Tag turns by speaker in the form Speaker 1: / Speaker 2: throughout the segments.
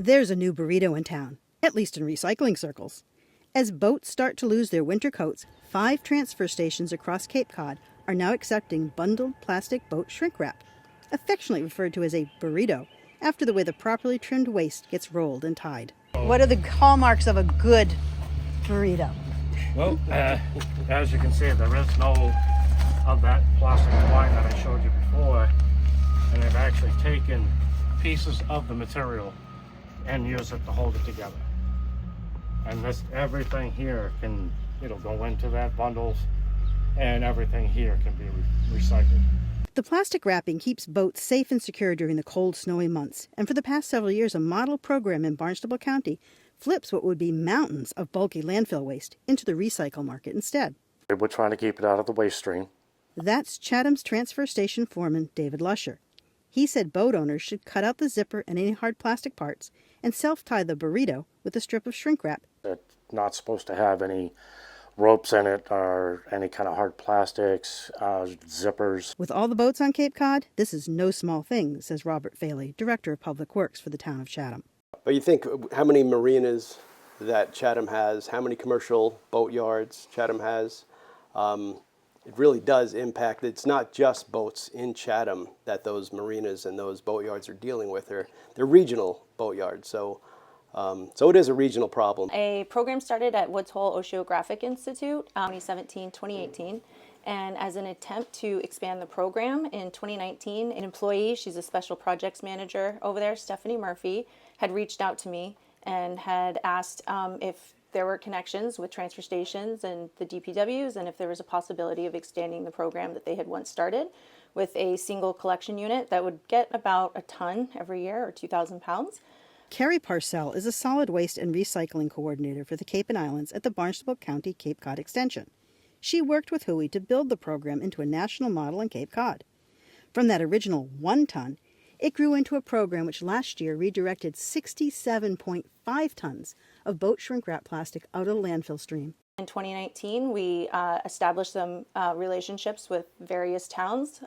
Speaker 1: There's a new burrito in town, at least in recycling circles. As boats start to lose their winter coats, 5 transfer stations across Cape Cod are now accepting bundled plastic boat shrink wrap, affectionately referred to as a burrito, after the way the properly trimmed waste gets rolled and tied. What are the hallmarks of a good burrito?
Speaker 2: Well, as you can see, there is no of that plastic twine that I showed you before, and they've actually taken pieces of the material and use it to hold it together. And this, everything here can, it'll go into that bundles, and everything here can be recycled.
Speaker 1: The plastic wrapping keeps boats safe and secure during the cold, snowy months, and for the past several years, a model program in Barnstable County flips what would be mountains of bulky landfill waste into the recycle market instead.
Speaker 2: We're trying to keep it out of the waste stream.
Speaker 1: That's Chatham's transfer station foreman, David Lusher. He said boat owners should cut out the zipper and any hard plastic parts and self-tie the burrito with a strip of shrink wrap.
Speaker 2: It's not supposed to have any ropes in it or any kind of hard plastics, zippers.
Speaker 1: With all the boats on Cape Cod, this is no small thing, says Robert Faley, Director of Public Works for the town of Chatham.
Speaker 3: But you think how many marinas that Chatham has, how many commercial boat yards Chatham has, it really does impact. It's not just boats in Chatham that those marinas and those boat yards are dealing with. They're regional boat yards, so it is a regional problem.
Speaker 4: A program started at Woods Hole Oceanographic Institute 2017-2018, and as an attempt to expand the program in 2019, an employee, she's a special projects manager over there, Stephanie Murphy, had reached out to me and had asked if there were connections with transfer stations and the DPWs, and if there was a possibility of extending the program that they had once started with a single collection unit that would get about a ton every year, or 2,000 pounds.
Speaker 1: Carrie Parcell is a solid waste and recycling coordinator for the Cape and Islands at the Barnstable County Cape Cod Extension. She worked with Hui to build the program into a national model in Cape Cod. From that original 1 ton, it grew into a program which last year redirected 67.5 tons of boat shrink wrap plastic out of the landfill stream.
Speaker 4: In 2019, we established some relationships with various towns,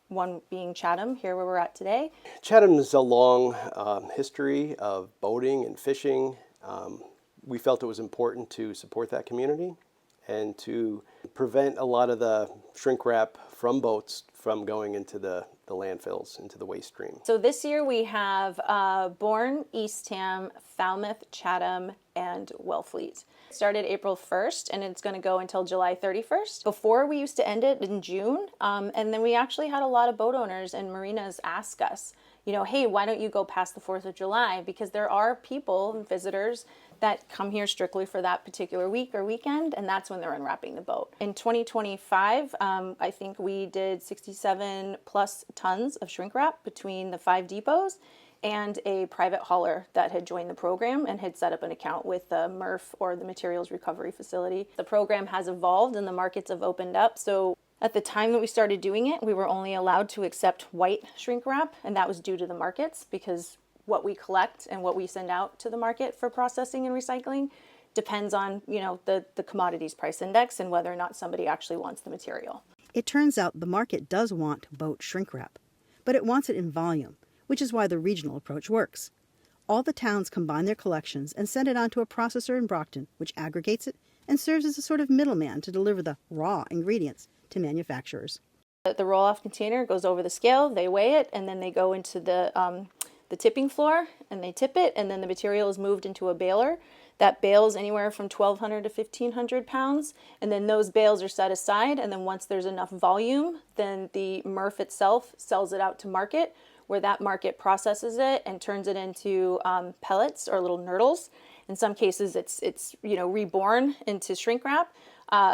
Speaker 4: one being Chatham, here where we're at today.
Speaker 3: Chatham has a long history of boating and fishing. We felt it was important to support that community and to prevent a lot of the shrink wrap from boats from going into the landfills, into the waste stream.
Speaker 4: So this year we have Bourne, Eastham, Falmouth, Chatham, and Wellfleet. It started April 1st and it's going to go until July 31st. Before we used to end it in June, and then we actually had a lot of boat owners and marinas ask us, you know, hey, why don't you go past the 4th of July? Because there are people and visitors that come here strictly for that particular week or weekend, and that's when they're unwrapping the boat. In 2025, I think we did 67 plus tons of shrink wrap between the 5 depots and a private hauler that had joined the program and had set up an account with the MRF, or the Materials Recovery Facility. The program has evolved and the markets have opened up. So at the time that we started doing it, we were only allowed to accept white shrink wrap, and that was due to the markets, because what we collect and what we send out to the market for processing and recycling depends on, you know, the commodities price index and whether or not somebody actually wants the material.
Speaker 1: It turns out the market does want boat shrink wrap, but it wants it in volume, which is why the regional approach works. All the towns combine their collections and send it on to a processor in Brockton, which aggregates it and serves as a sort of middleman to deliver the raw ingredients to manufacturers.
Speaker 4: The roll-off container goes over the scale, they weigh it, and then they go into the tipping floor and they tip it, and then the material is moved into a baler that bales anywhere from 1,200 to 1,500 pounds, and then those bales are set aside, and then once there's enough volume, then the MRF itself sells it out to market, where that market processes it and turns it into pellets or little nurdles. In some cases it's reborn into shrink wrap.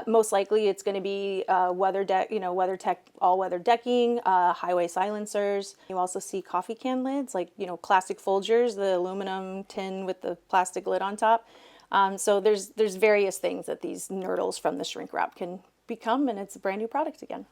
Speaker 4: Most likely it's going to be WeatherTech all-weather decking, highway silencers. You also see coffee can lids, like, you know, classic Folgers, the aluminum tin with the plastic lid on top. So there's various things that these nurdles from the shrink wrap can become, and it's a brand new product again.